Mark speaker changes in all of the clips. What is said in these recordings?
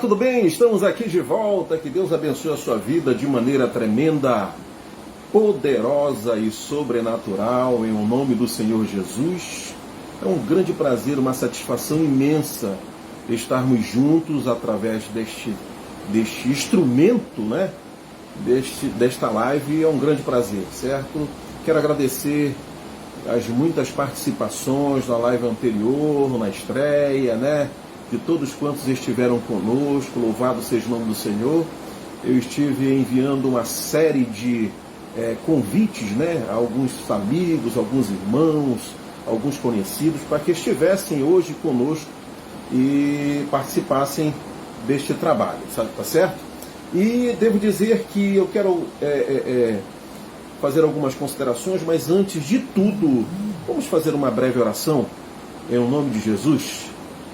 Speaker 1: tudo bem? Estamos aqui de volta. Que Deus abençoe a sua vida de maneira tremenda, poderosa e sobrenatural, em nome do Senhor Jesus. É um grande prazer, uma satisfação imensa estarmos juntos através deste instrumento, né? Desta live. É um grande prazer, certo? Quero agradecer as muitas participações na live anterior, na estreia, né? De todos quantos estiveram conosco, louvado seja o nome do Senhor. Eu estive enviando uma série de convites, né, a alguns amigos, alguns irmãos, alguns conhecidos, para que estivessem hoje conosco e participassem deste trabalho, sabe, tá certo? E devo dizer que eu quero fazer algumas considerações, mas antes de tudo, vamos fazer uma breve oração em nome de Jesus.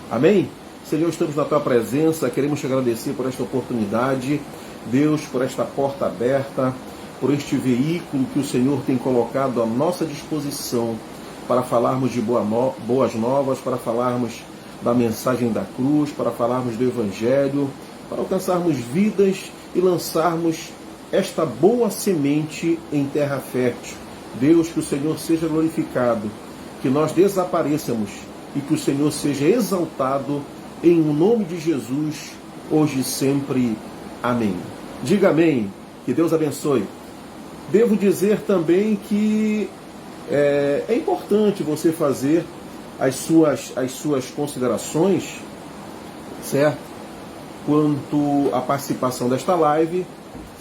Speaker 1: Amém? Senhor, estamos na Tua presença, queremos Te agradecer por esta oportunidade, Deus, por esta porta aberta, por este veículo que o Senhor tem colocado à nossa disposição para falarmos de boas novas, para falarmos da mensagem da cruz, para falarmos do Evangelho, para alcançarmos vidas e lançarmos esta boa semente em terra fértil. Deus, que o Senhor seja glorificado, que nós desapareçamos e que o Senhor seja exaltado em nome de Jesus, hoje e sempre. Amém. Diga amém. Que Deus abençoe. Devo dizer também que é importante você fazer as suas considerações, certo? Quanto à participação desta live,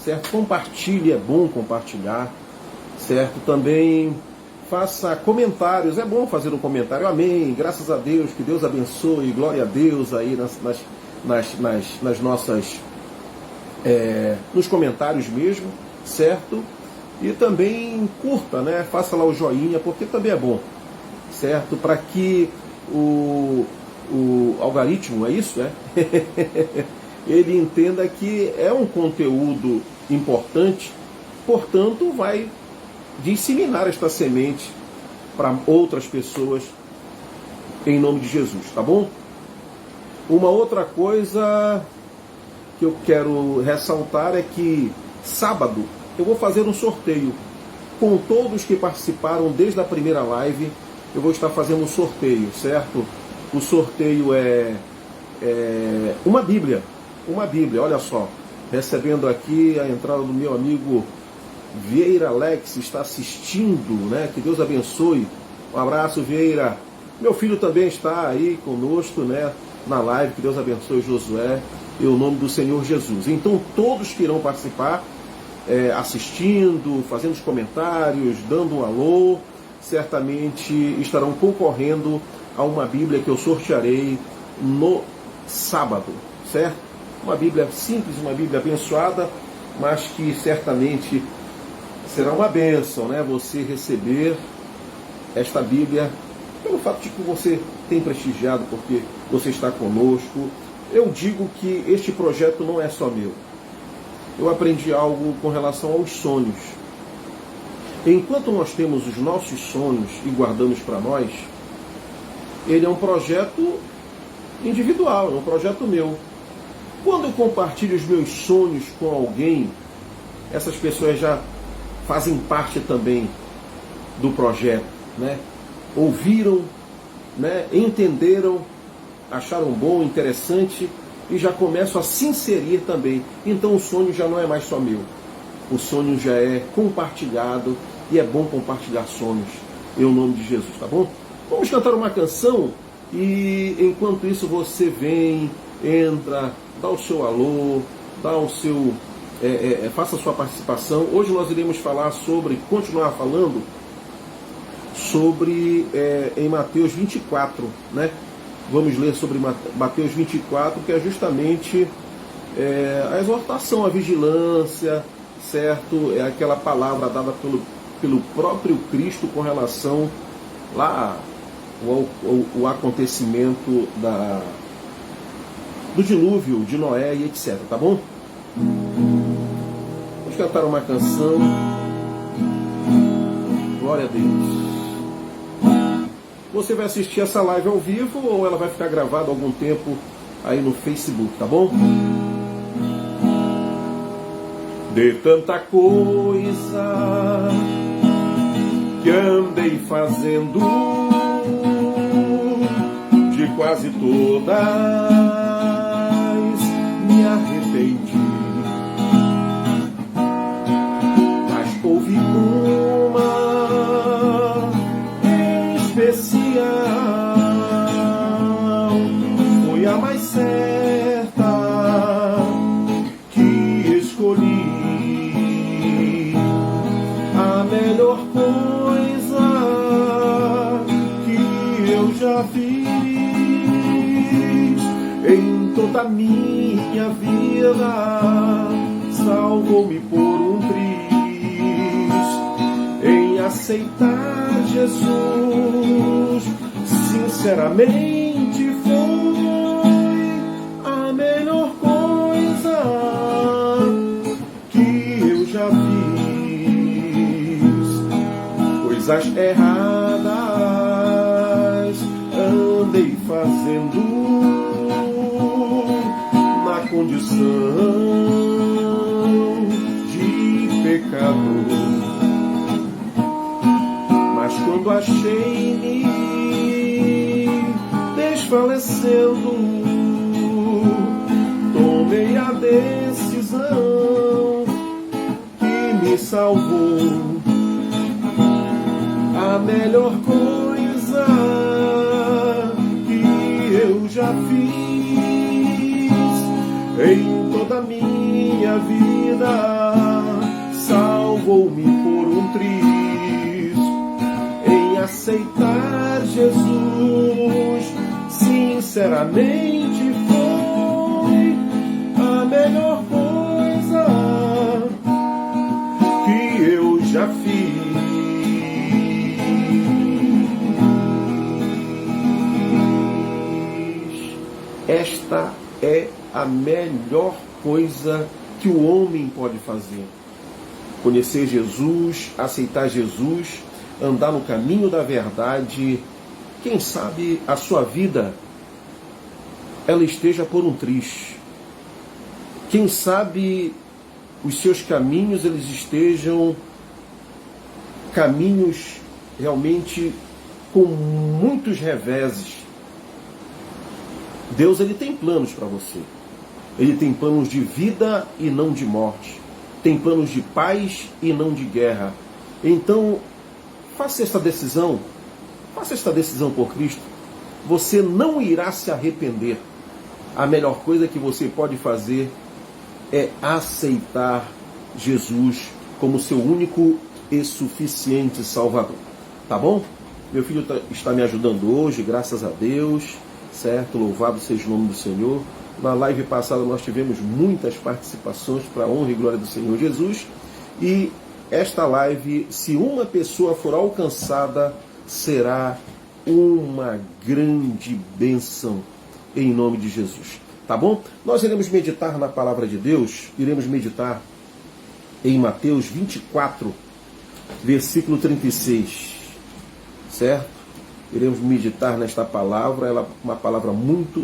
Speaker 1: certo? Compartilhe, é bom compartilhar, certo? Também faça comentários, é bom fazer um comentário, amém, graças a Deus, que Deus abençoe, glória a Deus aí nas nossas, nos comentários mesmo, certo? E também curta, né? Faça lá o joinha, porque também é bom, certo? Para que o algoritmo, é isso, né? Ele entenda que é um conteúdo importante, portanto vai disseminar esta semente para outras pessoas em nome de Jesus, tá bom? Uma outra coisa que eu quero ressaltar é que sábado eu vou fazer um sorteio com todos que participaram desde a primeira live. Eu vou estar fazendo um sorteio, certo? O sorteio é uma Bíblia, olha só, recebendo aqui a entrada do meu amigo Vieira Alex, está assistindo, né? Que Deus abençoe. Um abraço, Vieira. Meu filho também está aí conosco, né? Na live. Que Deus abençoe, Josué, em nome do Senhor Jesus. Então, todos que irão participar, assistindo, fazendo os comentários, dando um alô, certamente estarão concorrendo a uma Bíblia que eu sortearei no sábado, certo? Uma Bíblia simples, uma Bíblia abençoada, mas que certamente será uma bênção, né? Você receber esta Bíblia pelo fato de que você tem prestigiado, porque você está conosco. Eu digo que este projeto não é só meu. Eu aprendi algo com relação aos sonhos. Enquanto nós temos os nossos sonhos e guardamos para nós, ele é um projeto individual, é um projeto meu. Quando eu compartilho os meus sonhos com alguém, essas pessoas já fazem parte também do projeto, né? Ouviram, né? Entenderam, acharam bom, interessante e já começam a se inserir também. Então o sonho já não é mais só meu. O sonho já é compartilhado e é bom compartilhar sonhos em nome de Jesus, tá bom? Vamos cantar uma canção e enquanto isso você vem, entra, dá o seu alô, dá o seu... faça a sua participação. Hoje nós iremos continuar falando sobre em Mateus 24, né? Vamos ler sobre Mateus 24, que é justamente a exortação à vigilância, certo? É aquela palavra dada pelo próprio Cristo com relação lá ao acontecimento do dilúvio de Noé e etc, tá bom? Vamos cantar uma canção. Glória a Deus. Você vai assistir essa live ao vivo ou ela vai ficar gravada algum tempo aí no Facebook, tá bom? De tanta coisa que andei fazendo, de quase todas me arrependi, mas houve uma em especial, foi a mais certa que escolhi. A melhor coisa que eu já fiz em toda a minha vida, salvou-me por um triz. Em aceitar Jesus, sinceramente foi a melhor coisa que eu já fiz. Coisas erradas andei fazendo na condição de pecador, mas quando achei-me desfalecendo, tomei a decisão que me salvou. A melhor coisa que eu já fiz em toda a minha vida, salvou-me por um triz. Em aceitar Jesus, sinceramente foi a melhor coisa que eu já fiz. Esta é a melhor coisa que o homem pode fazer. Conhecer Jesus, aceitar Jesus, andar no caminho da verdade. Quem sabe a sua vida ela esteja por um triz. Quem sabe os seus caminhos eles estejam caminhos realmente com muitos reveses. Deus ele tem planos para você. Ele tem planos de vida e não de morte. Tem planos de paz e não de guerra. Então, faça esta decisão por Cristo. Você não irá se arrepender. A melhor coisa que você pode fazer é aceitar Jesus como seu único e suficiente Salvador. Tá bom? Meu filho está me ajudando hoje, graças a Deus. Certo? Louvado seja o nome do Senhor. Na live passada nós tivemos muitas participações para a honra e glória do Senhor Jesus. E esta live, se uma pessoa for alcançada, será uma grande bênção em nome de Jesus. Tá bom? Nós iremos meditar na palavra de Deus, iremos meditar em Mateus 24, versículo 36. Certo? Iremos meditar nesta palavra, ela é uma palavra muito...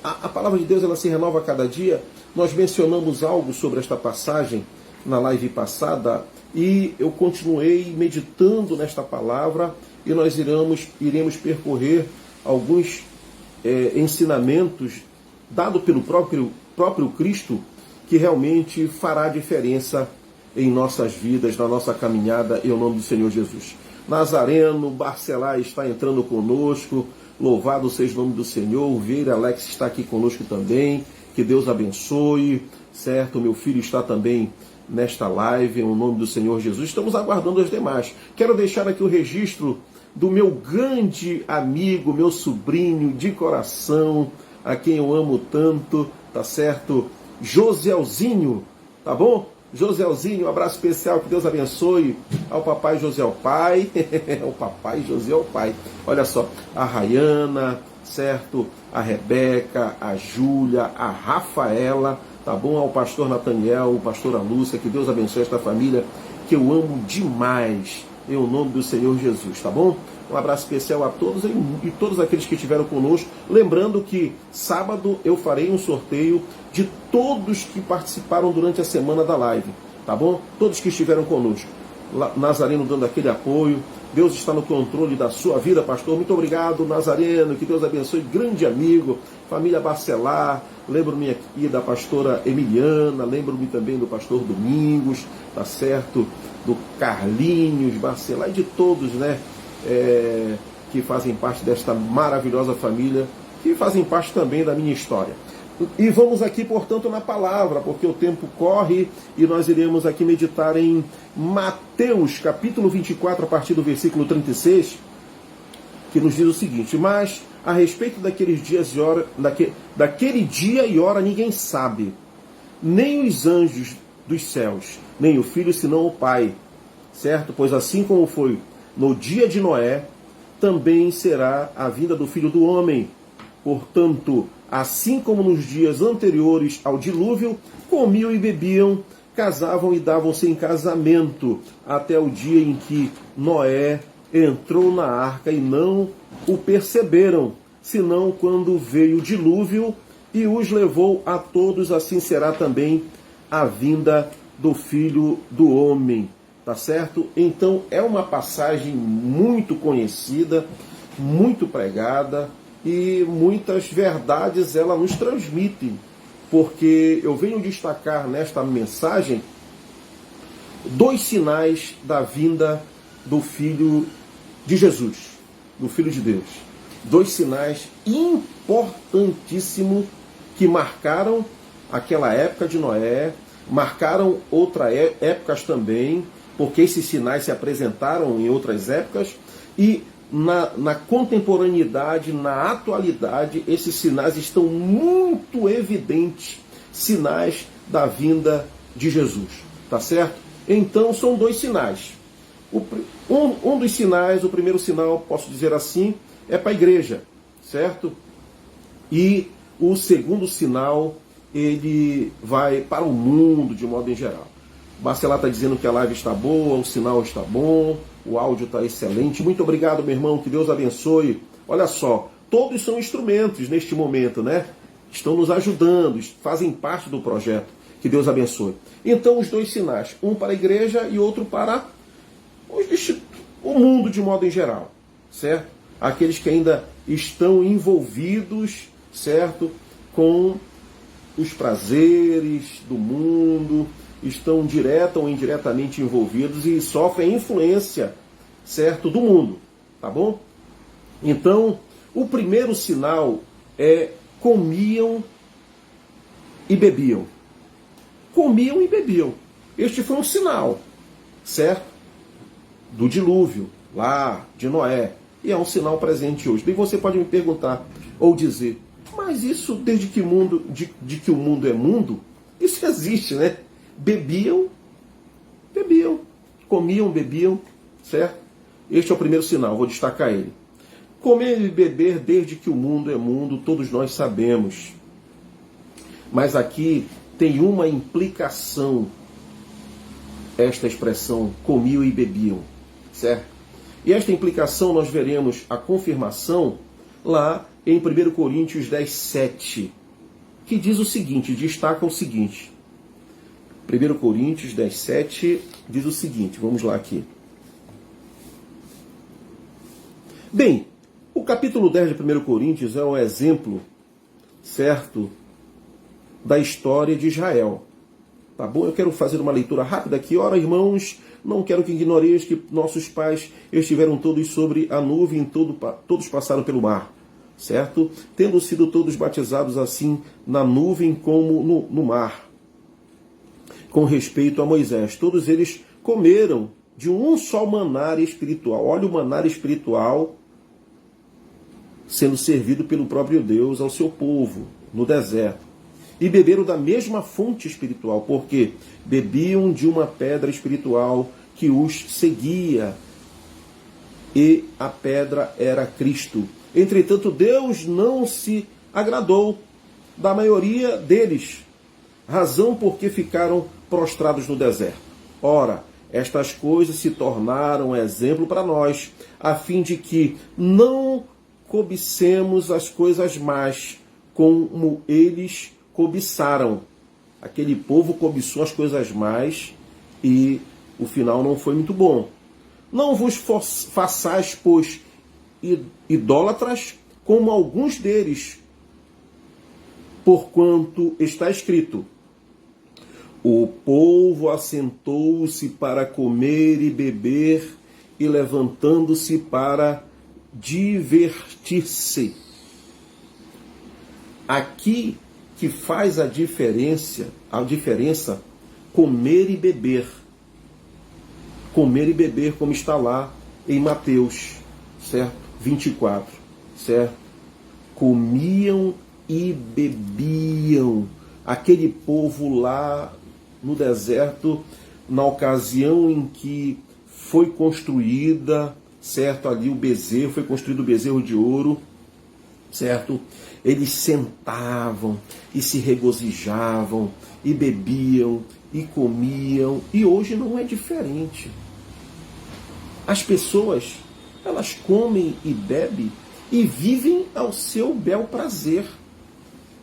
Speaker 1: A palavra de Deus ela se renova a cada dia. Nós mencionamos algo sobre esta passagem na live passada e eu continuei meditando nesta palavra e nós iremos percorrer alguns ensinamentos dados pelo próprio Cristo que realmente fará diferença em nossas vidas, na nossa caminhada, em nome do Senhor Jesus. Nazareno, Barcelá está entrando conosco, louvado seja o nome do Senhor, o Vieira Alex está aqui conosco também, que Deus abençoe, certo? Meu filho está também nesta live, em nome do Senhor Jesus, estamos aguardando os demais. Quero deixar aqui o registro do meu grande amigo, meu sobrinho de coração, a quem eu amo tanto, tá certo? Josielzinho, tá bom? Josielzinho, um abraço especial, que Deus abençoe ao papai Josiel Pai, o papai Josiel Pai, olha só, a Rayana, certo? A Rebeca, a Júlia, a Rafaela, tá bom? Ao pastor Nathaniel, o pastor Lúcia, que Deus abençoe esta família, que eu amo demais, em o nome do Senhor Jesus, tá bom? Um abraço especial a todos e todos aqueles que estiveram conosco. Lembrando que sábado eu farei um sorteio de todos que participaram durante a semana da live, tá bom? Todos que estiveram conosco. Nazareno dando aquele apoio. Deus está no controle da sua vida, pastor. Muito obrigado, Nazareno. Que Deus abençoe. Grande amigo. Família Bacelar. Lembro-me aqui da pastora Emiliana. Lembro-me também do pastor Domingos. Tá certo? Do Carlinhos Bacelar e de todos, né? Que fazem parte desta maravilhosa família. Que fazem parte também da minha história. E vamos aqui, portanto, na palavra, porque o tempo corre e nós iremos aqui meditar em Mateus, capítulo 24, a partir do versículo 36, que nos diz o seguinte: mas a respeito daqueles dias e hora, daquele dia e hora ninguém sabe, nem os anjos dos céus, nem o Filho, senão o Pai, certo? Pois assim como foi no dia de Noé, também será a vinda do Filho do Homem. Portanto, assim como nos dias anteriores ao dilúvio, comiam e bebiam, casavam e davam-se em casamento, até o dia em que Noé entrou na arca e não o perceberam, senão quando veio o dilúvio e os levou a todos, assim será também a vinda do Filho do Homem. Tá certo? Então é uma passagem muito conhecida, muito pregada, e muitas verdades ela nos transmite, porque eu venho destacar nesta mensagem 2 sinais da vinda do Filho de Jesus, do Filho de Deus. 2 sinais importantíssimos que marcaram aquela época de Noé, marcaram outras épocas também, porque esses sinais se apresentaram em outras épocas, e na contemporaneidade, na atualidade, esses sinais estão muito evidentes, sinais da vinda de Jesus, tá certo? Então são 2 sinais. Um dos sinais, o primeiro sinal, posso dizer assim, é para a igreja, certo? E o segundo sinal, ele vai para o mundo de modo em geral. Bacelar está dizendo que a live está boa, o sinal está bom, o áudio está excelente. Muito obrigado, meu irmão, que Deus abençoe. Olha só, todos são instrumentos neste momento, né? Estão nos ajudando, fazem parte do projeto. Que Deus abençoe. Então, os 2 sinais, um para a igreja e outro para o mundo de modo em geral, certo? Aqueles que ainda estão envolvidos, certo? Com os prazeres do mundo, estão direta ou indiretamente envolvidos e sofrem a influência, certo, do mundo, tá bom? Então, o primeiro sinal é comiam e bebiam. Comiam e bebiam. Este foi um sinal, certo? Do dilúvio, lá de Noé. E é um sinal presente hoje. Bem, você pode me perguntar ou dizer, mas isso desde que de que o mundo é mundo, isso existe, né? Bebiam, comiam, bebiam, certo? Este é o primeiro sinal, vou destacar ele. Comer e beber desde que o mundo é mundo, todos nós sabemos. Mas aqui tem uma implicação, esta expressão, comiam e bebiam, certo? E esta implicação nós veremos a confirmação lá em 1 Coríntios 10, 7, que diz o seguinte, destaca o seguinte. 1 Coríntios 10, 7 diz o seguinte, vamos lá aqui. Bem, o capítulo 10 de 1 Coríntios é um exemplo, certo, da história de Israel. Tá bom? Eu quero fazer uma leitura rápida aqui. Ora, irmãos, não quero que ignoreis que nossos pais estiveram todos sobre a nuvem, todos passaram pelo mar, certo? Tendo sido todos batizados assim na nuvem como no mar. Com respeito a Moisés, todos eles comeram de um só maná espiritual. Olha o maná espiritual sendo servido pelo próprio Deus ao seu povo no deserto. E beberam da mesma fonte espiritual, porque bebiam de uma pedra espiritual que os seguia, e a pedra era Cristo. Entretanto, Deus não se agradou da maioria deles, razão porque ficaram prostrados no deserto. Ora, Estas coisas se tornaram exemplo para nós, a fim de que não cobicemos as coisas más, como eles cobiçaram. Aquele povo cobiçou as coisas más e o final não foi muito bom. Não vos façais, pois, idólatras, como alguns deles, porquanto está escrito: o povo assentou-se para comer e beber, e levantando-se para divertir-se. Aqui que faz a diferença comer e beber. Comer e beber, como está lá em Mateus, certo? 24, certo? Comiam e bebiam. Aquele povo lá no deserto, na ocasião em que foi construída, certo? Ali o bezerro, foi construído o bezerro de ouro, certo? Eles sentavam e se regozijavam e bebiam e comiam, e hoje não é diferente. As pessoas, elas comem e bebem e vivem ao seu bel prazer.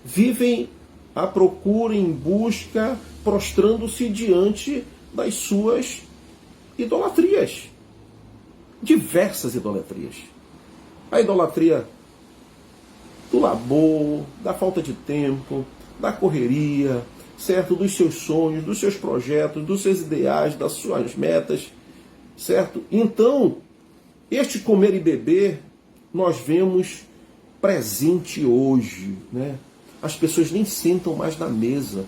Speaker 1: Vivem à procura, em busca, prostrando-se diante das suas idolatrias. Diversas idolatrias. A idolatria do labor, da falta de tempo, da correria, certo? Dos seus sonhos, dos seus projetos, dos seus ideais, das suas metas, certo? Então, este comer e beber, nós vemos presente hoje, né? As pessoas nem sentam mais na mesa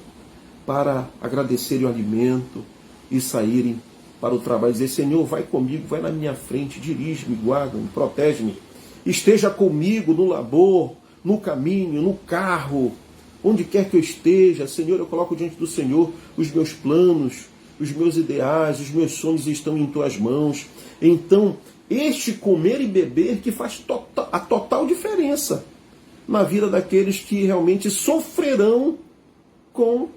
Speaker 1: para agradecerem o alimento e saírem para o trabalho, dizer: Senhor, vai comigo, vai na minha frente, dirige-me, guarda-me, protege-me, esteja comigo no labor, no caminho, no carro, onde quer que eu esteja. Senhor, eu coloco diante do Senhor os meus planos, os meus ideais, os meus sonhos estão em tuas mãos. Então, este comer e beber que faz a total diferença na vida daqueles que realmente sofrerão com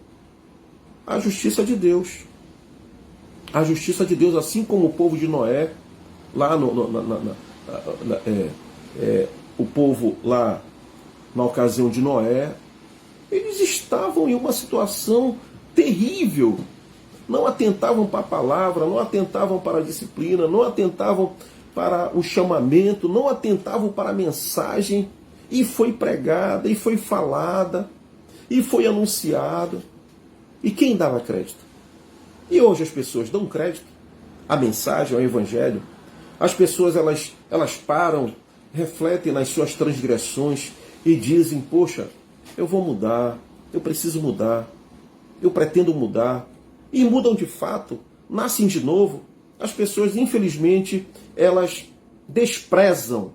Speaker 1: a justiça de Deus. A justiça de Deus, assim como o povo de Noé, lá o povo lá na ocasião de Noé, eles estavam em uma situação terrível. Não atentavam para a palavra, não atentavam para a disciplina, não atentavam para o chamamento, não atentavam para a mensagem, e foi pregada, e foi falada, e foi anunciada. E quem dava crédito? E hoje as pessoas dão crédito à mensagem, ao evangelho. As pessoas elas param, refletem nas suas transgressões e dizem: poxa, eu vou mudar, eu preciso mudar, eu pretendo mudar. E mudam de fato, nascem de novo. As pessoas, infelizmente, elas desprezam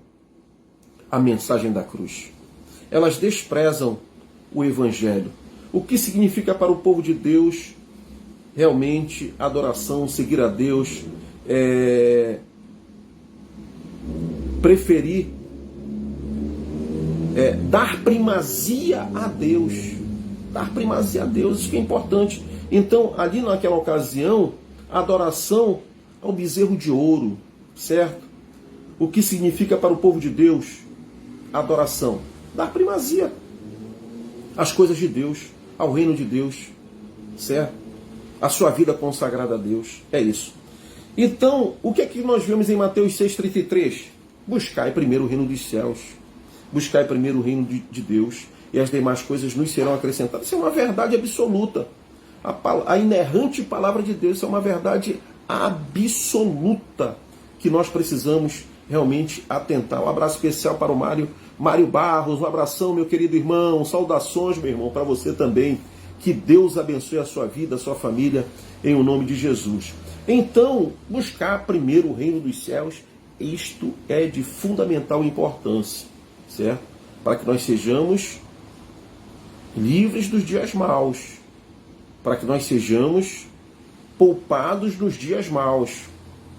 Speaker 1: a mensagem da cruz. Elas desprezam o evangelho. O que significa para o povo de Deus realmente adoração, seguir a Deus, preferir dar primazia a Deus. Dar primazia a Deus, isso que é importante. Então, ali naquela ocasião, a adoração ao bezerro de ouro, certo? O que significa para o povo de Deus a adoração? Dar primazia às coisas de Deus, ao reino de Deus, certo? A sua vida consagrada a Deus, é isso. Então, o que é que nós vemos em Mateus 6,33? Buscai primeiro o reino dos céus, buscai primeiro o reino de Deus, e as demais coisas nos serão acrescentadas. Isso é uma verdade absoluta. A inerrante palavra de Deus, isso é uma verdade absoluta que nós precisamos realmente atentar. Um abraço especial para o Mário Barros, um abração, meu querido irmão, saudações, meu irmão, para você também. Que Deus abençoe a sua vida, a sua família, em o nome de Jesus. Então, buscar primeiro o reino dos céus, isto é de fundamental importância, certo? Para que nós sejamos livres dos dias maus, para que nós sejamos poupados nos dias maus,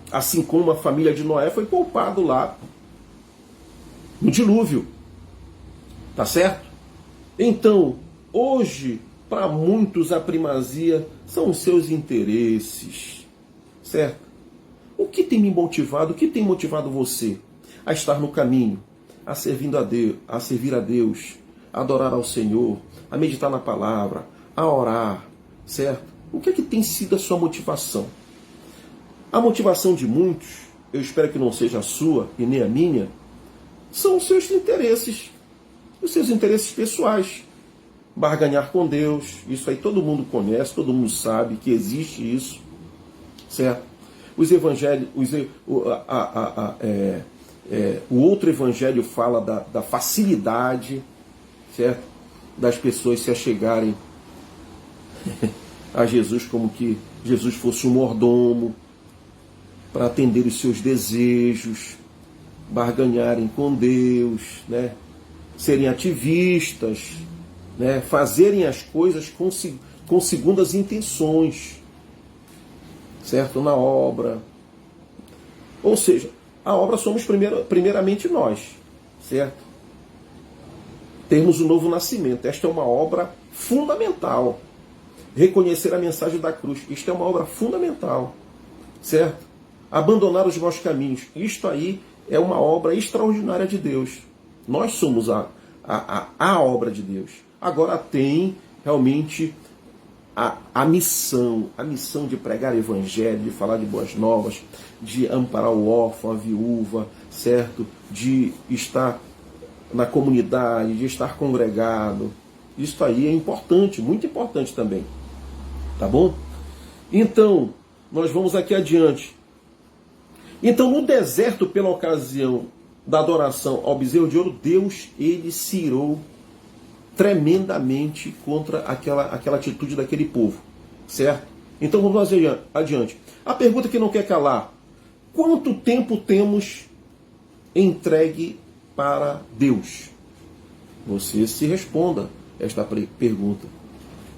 Speaker 1: assim como a família de Noé foi poupado lá no dilúvio, tá certo? Então, hoje, para muitos a primazia são os seus interesses, certo? O que tem me motivado, o que tem motivado você a estar no caminho, a servir a Deus, a adorar ao Senhor, a meditar na palavra, a orar, certo? O que é que tem sido a sua motivação? A motivação de muitos, eu espero que não seja a sua e nem a minha, são os seus interesses pessoais. Barganhar com Deus, isso aí todo mundo conhece, todo mundo sabe que existe isso, certo? Os evangelhos, o outro evangelho fala da facilidade, certo? Das pessoas se achegarem a Jesus como que Jesus fosse um mordomo para atender os seus desejos, barganharem com Deus, né? Serem ativistas, né? Fazerem as coisas com segundas intenções, certo? Na obra. Ou seja, a obra somos primeiramente nós, certo? Termos o novo nascimento. Esta é uma obra fundamental. Reconhecer a mensagem da cruz. Isto é uma obra fundamental, certo? Abandonar os maus caminhos. Isto aí é uma obra extraordinária de Deus. Nós somos a obra de Deus. Agora tem realmente a missão de pregar o evangelho, de falar de boas novas, de amparar o órfão, a viúva, certo? De estar na comunidade, de estar congregado. Isso aí é importante, muito importante também. Tá bom? Então, nós vamos aqui adiante. Então, no deserto, pela ocasião da adoração ao bezerro de ouro, Deus, ele se irou tremendamente contra aquela atitude daquele povo, certo? Então vamos adiante. A pergunta que não quer calar: quanto tempo temos entregue para Deus? Você se responda esta pergunta.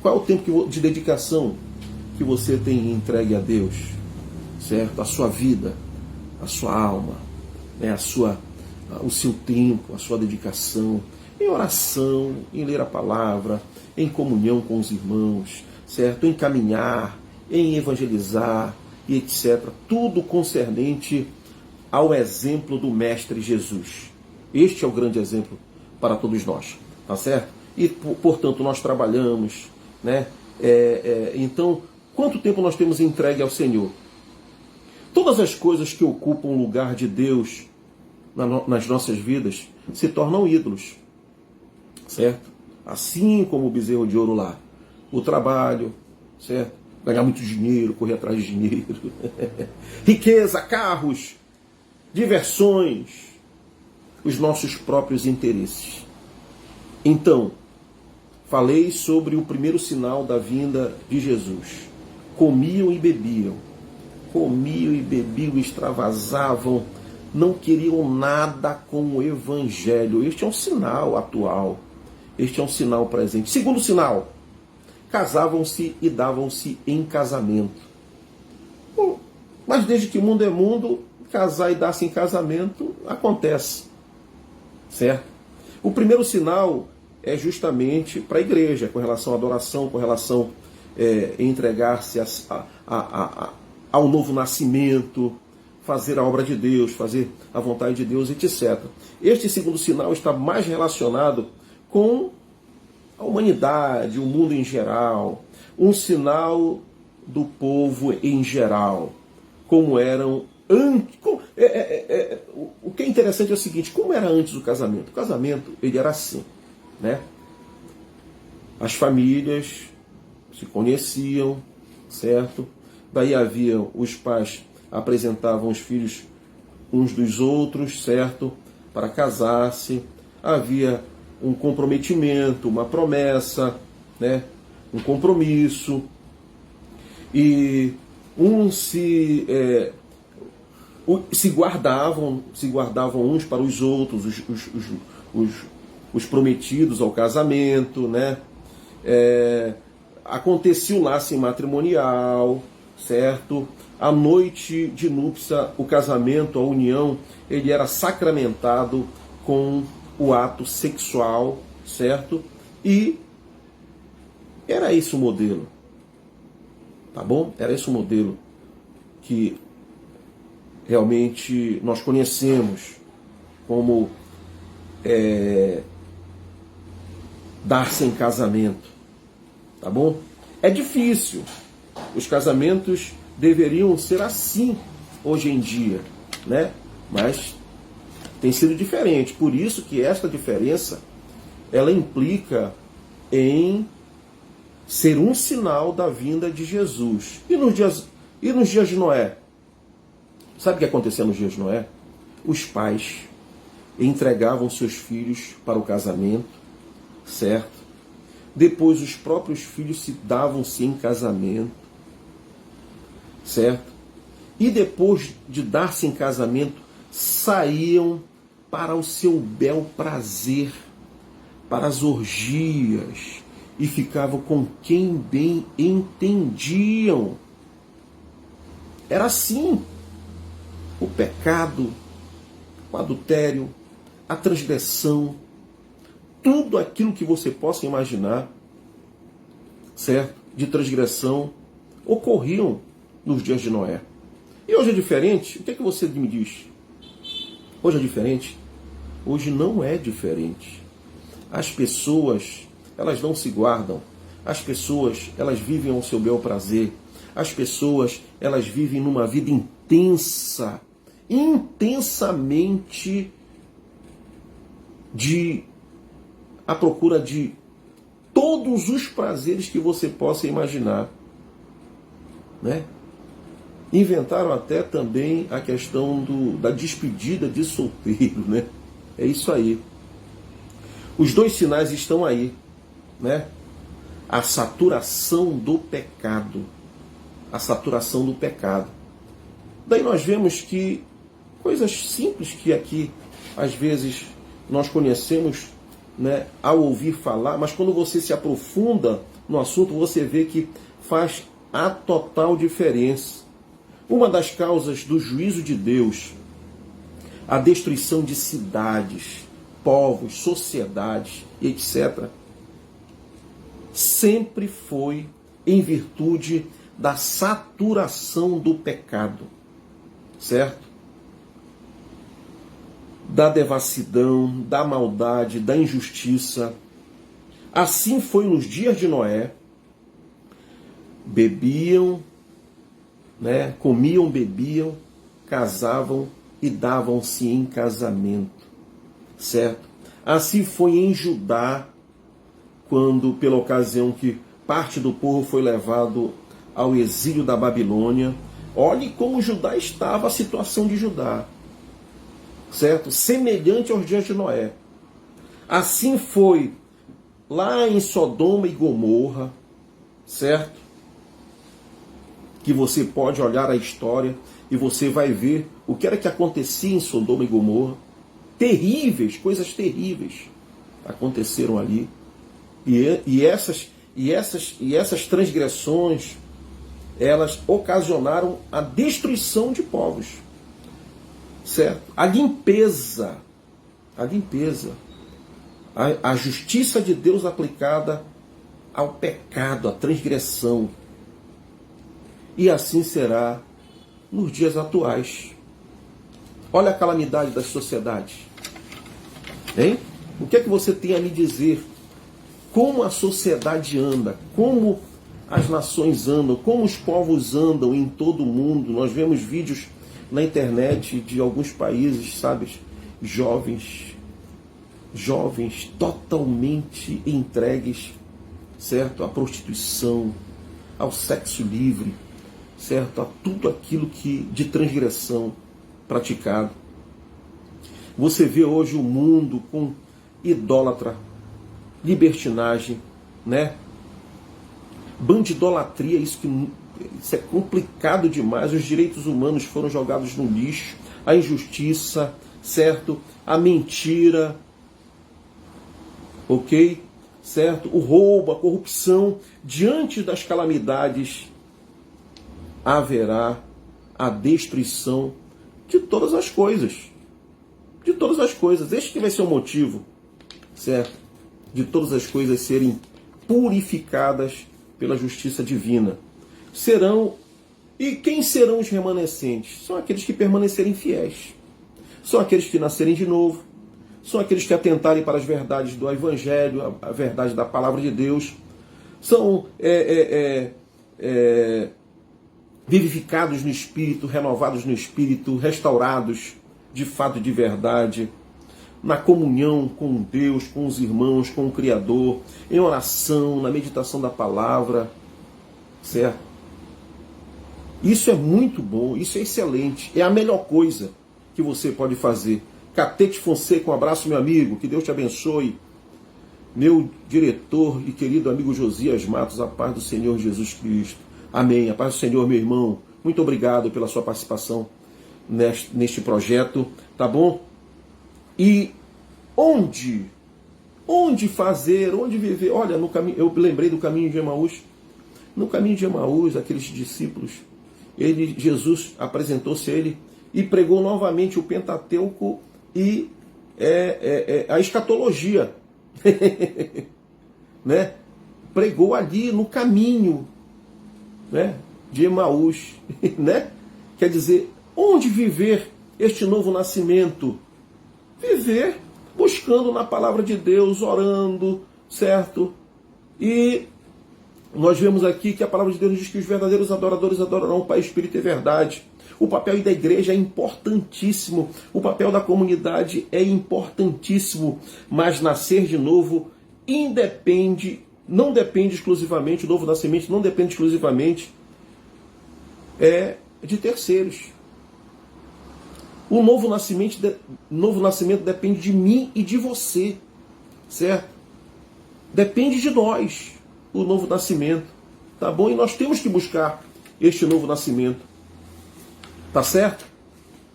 Speaker 1: Qual é o tempo de dedicação que você tem entregue a Deus, certo? A sua vida, a sua alma, né? O seu tempo, a sua dedicação em oração, em ler a palavra, em comunhão com os irmãos, certo? Em caminhar, em evangelizar e etc. Tudo concernente ao exemplo do Mestre Jesus. Este é o grande exemplo para todos nós, tá certo? E, portanto, nós trabalhamos, né? Então, quanto tempo nós temos entregue ao Senhor? Todas as coisas que ocupam o lugar de Deus nas nossas vidas se tornam ídolos, certo? Assim como o bezerro de ouro lá. O trabalho, certo? Ganhar muito dinheiro, correr atrás de dinheiro. Riqueza, carros, diversões, os nossos próprios interesses. Então, falei sobre o primeiro sinal da vinda de Jesus. Comiam e bebiam, extravasavam, não queriam nada com o Evangelho. Este é um sinal atual. Este é um sinal presente. Segundo sinal, casavam-se e davam-se em casamento. Bom, mas desde que o mundo é mundo, casar e dar-se em casamento acontece, certo? O primeiro sinal é justamente para a igreja, com relação à adoração, com relação a entregar-se ao novo nascimento, fazer a obra de Deus, fazer a vontade de Deus, etc. Este segundo sinal está mais relacionado com a humanidade, o mundo em geral, um sinal do povo em geral, como eram antes. O que é interessante é o seguinte: como era antes o casamento? O casamento, ele era assim, né? As famílias se conheciam, certo? Daí havia os pais apresentavam os filhos uns dos outros, certo? Para casar-se. Havia um comprometimento, uma promessa, né? Um compromisso. E se guardavam uns para os outros, os prometidos ao casamento, né? Acontecia o laço matrimonial, certo? A noite de núpcia, o casamento, a união, ele era sacramentado com o ato sexual, certo? E era esse o modelo, tá bom? Era esse o modelo que realmente nós conhecemos como dar-se em casamento, tá bom? É difícil. Os casamentos deveriam ser assim hoje em dia, né? Mas tem sido diferente. Por isso que esta diferença, ela implica em ser um sinal da vinda de Jesus. E nos dias de Noé? Sabe o que acontecia nos dias de Noé? Os pais entregavam seus filhos para o casamento, certo? Depois os próprios filhos se davam-se em casamento, certo? E depois de dar-se em casamento, saíam para o seu bel prazer, para as orgias, e ficavam com quem bem entendiam. Era assim. O pecado, o adultério, a transgressão, tudo aquilo que você possa imaginar, certo? De transgressão, ocorriam nos dias de Noé. E hoje é diferente? O que é que você me diz? Hoje é diferente? Hoje não é diferente. As pessoas, elas não se guardam. As pessoas, elas vivem ao seu bel prazer. As pessoas, elas vivem numa vida intensa, intensamente à procura de todos os prazeres que você possa imaginar, né? Inventaram até também a questão da despedida de solteiro, né? É isso aí. Os dois sinais estão aí, né? A saturação do pecado. A saturação do pecado. Daí nós vemos que coisas simples que aqui, às vezes, nós conhecemos, né, ao ouvir falar, mas quando você se aprofunda no assunto, você vê que faz a total diferença. Uma das causas do juízo de Deus, a destruição de cidades, povos, sociedades, etc., sempre foi em virtude da saturação do pecado, certo? Da devassidão, da maldade, da injustiça. Assim foi nos dias de Noé. Bebiam, né? Comiam, bebiam, casavam e davam-se em casamento, certo? Assim foi em Judá, quando, pela ocasião que parte do povo foi levado ao exílio da Babilônia. Olhe como Judá estava, a situação de Judá, certo? Semelhante aos dias de Noé. Assim foi lá em Sodoma e Gomorra, certo? Que você pode olhar a história e você vai ver o que era que acontecia em Sodoma e Gomorra. Terríveis, coisas terríveis aconteceram ali. E essas transgressões, elas ocasionaram a destruição de povos, certo? A limpeza, a justiça de Deus aplicada ao pecado, à transgressão. E assim será nos dias atuais. Olha a calamidade das sociedades. Hein? O que é que você tem a me dizer? Como a sociedade anda, como as nações andam, como os povos andam em todo o mundo. Nós vemos vídeos na internet de alguns países, sabe? Jovens totalmente entregues, certo? À prostituição, ao sexo livre, certo? A tudo aquilo que de transgressão praticado. Você vê hoje o mundo com idólatra, libertinagem, né? Bandidolatria, isso é complicado demais. Os direitos humanos foram jogados no lixo, a injustiça, certo? A mentira, ok? Certo? O roubo, a corrupção. Diante das calamidades haverá a destruição de todas as coisas. De todas as coisas. Este que vai ser o motivo, certo? De todas as coisas serem purificadas pela justiça divina. Serão E quem serão os remanescentes? São aqueles que permanecerem fiéis. São aqueles que nascerem de novo. São aqueles que atentarem para as verdades do Evangelho, a verdade da Palavra de Deus. São vivificados no Espírito, renovados no Espírito, restaurados de fato e de verdade, na comunhão com Deus, com os irmãos, com o Criador, em oração, na meditação da Palavra, certo? Isso é muito bom, isso é excelente, é a melhor coisa que você pode fazer. Catete Fonseca, um abraço, meu amigo, que Deus te abençoe. Meu diretor e querido amigo Josias Matos, a paz do Senhor Jesus Cristo. Amém. A paz do Senhor, meu irmão. Muito obrigado pela sua participação neste projeto, tá bom? E onde fazer, onde viver? Olha, no caminho, eu lembrei do caminho de Emaús. No caminho de Emaús, aqueles discípulos, Jesus apresentou-se a ele e pregou novamente o Pentateuco e a escatologia. Né? Pregou ali no caminho, né, de Emaús. Né? Quer dizer, onde viver este novo nascimento? Viver buscando na palavra de Deus, orando, certo? E nós vemos aqui que a palavra de Deus diz que os verdadeiros adoradores adorarão o Pai, Espírito e Verdade. O papel da igreja é importantíssimo, o papel da comunidade é importantíssimo, mas nascer de novo não depende exclusivamente, o novo nascimento não depende exclusivamente de terceiros. O novo nascimento depende de mim e de você, certo? Depende de nós, o novo nascimento, tá bom? E nós temos que buscar este novo nascimento, tá certo?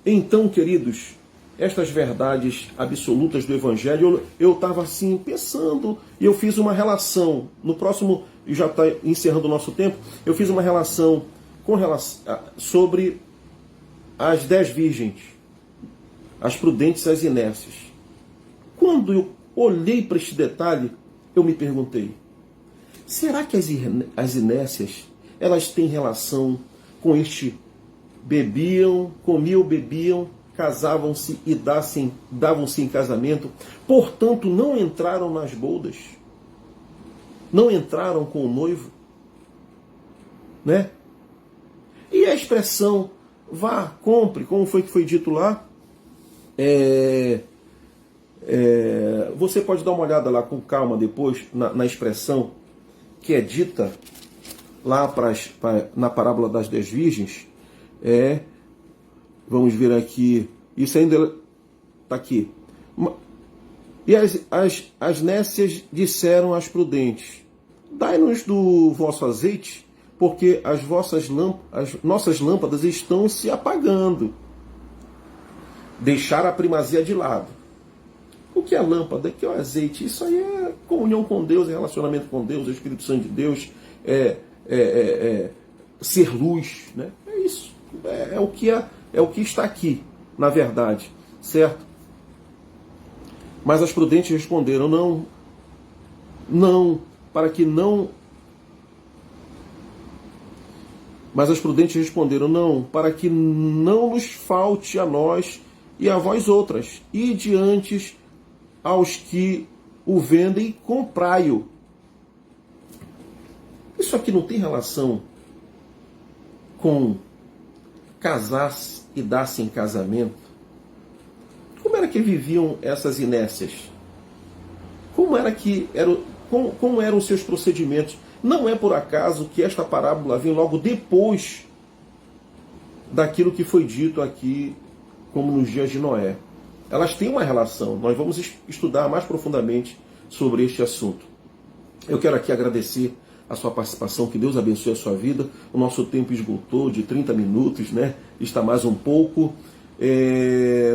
Speaker 1: Então, queridos, estas verdades absolutas do Evangelho, eu estava assim pensando, e eu fiz uma relação, no próximo, já está encerrando o nosso tempo, eu fiz uma relação sobre as 10 virgens, as prudentes e as inércias. Quando eu olhei para este detalhe, eu me perguntei, será que as inércias, elas têm relação com este comiam, bebiam, casavam-se e davam-se em casamento, portanto não entraram nas bodas, não entraram com o noivo, né? E a expressão vá, compre, como foi que foi dito lá, você pode dar uma olhada lá com calma depois na expressão que é dita lá na parábola das 10 virgens. Vamos ver aqui, isso ainda está aqui. E as nécias disseram às prudentes, dai-nos do vosso azeite, porque as nossas lâmpadas estão se apagando. Deixar a primazia de lado. O que é a lâmpada? O que é o azeite? Isso aí é comunhão com Deus, é relacionamento com Deus, é o Espírito Santo de Deus, ser luz, né? É isso. É o que está aqui, na verdade, certo? Mas as prudentes responderam, não, para que não... Mas as prudentes responderam, não, para que não nos falte a nós e a vós outras, e diante aos que o vendem, comprai-o. Isso aqui não tem relação com casar-se e dar-se em casamento? Como era que viviam essas inércias? Como eram os seus procedimentos? Não é por acaso que esta parábola vem logo depois daquilo que foi dito aqui, como nos dias de Noé. Elas têm uma relação. Nós vamos estudar mais profundamente sobre este assunto. Eu quero aqui agradecer a sua participação, que Deus abençoe a sua vida. O nosso tempo esgotou de 30 minutos, né? Está mais um pouco.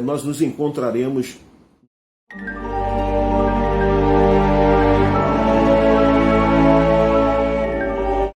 Speaker 1: Nós nos encontraremos